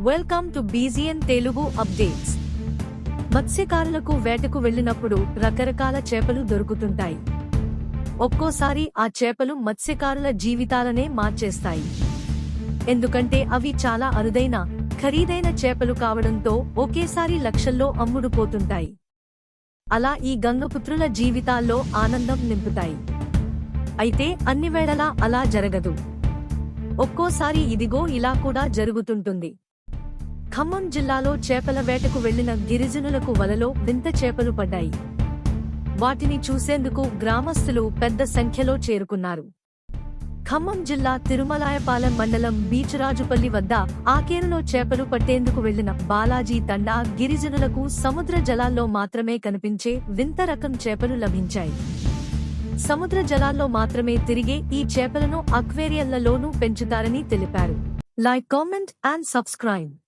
Welcome to బీజీఎన్ Telugu updates. మత్స్యకారులకు వేటకు వెళ్ళినప్పుడు రకరకాల చేపలు దొరుకుతుంటాయి. ఒక్కోసారి ఆ చేపలు మత్స్యకారుల జీవితాలనే మార్చేస్తాయి. ఎందుకంటే అవి చాలా అరుదైన, ఖరీదైన చేపలు కావడంతో ఒకేసారి లక్షల్లో అమ్ముడుపోతుంటాయి. అలా ఈ గంగపుత్రుల జీవితాల్లో ఆనందం నింపుతాయి. అయితే అన్ని వేళలా అలా జరగదు. ఒక్కోసారి ఇదిగో ఇలా కూడా జరుగుతుంటుంది. ఖమ్మం జిల్లాలో చేపల వేటకు వెళ్లిన గిరిజనులకు వలలో వింత చేపలు పడ్డాయి. వాటిని చూసేందుకు గ్రామస్తులు పెద్ద సంఖ్యలో చేరుకున్నారు. ఖమ్మం జిల్లా తిరుమలాయపాలెం మండలం బీచురాజుపల్లి వద్ద ఆకేరులో చేపలు పట్టేందుకు వెళ్లిన బాలాజీ తండా గిరిజనులకు సముద్ర జలాల్లో మాత్రమే కనిపించే వింత రకం చేపలు లభించాయి. సముద్ర జలాల్లో మాత్రమే తిరిగే ఈ చేపలను అక్వేరియంలలోనూ పెంచుతారని తెలిపారు. Like, comment and subscribe.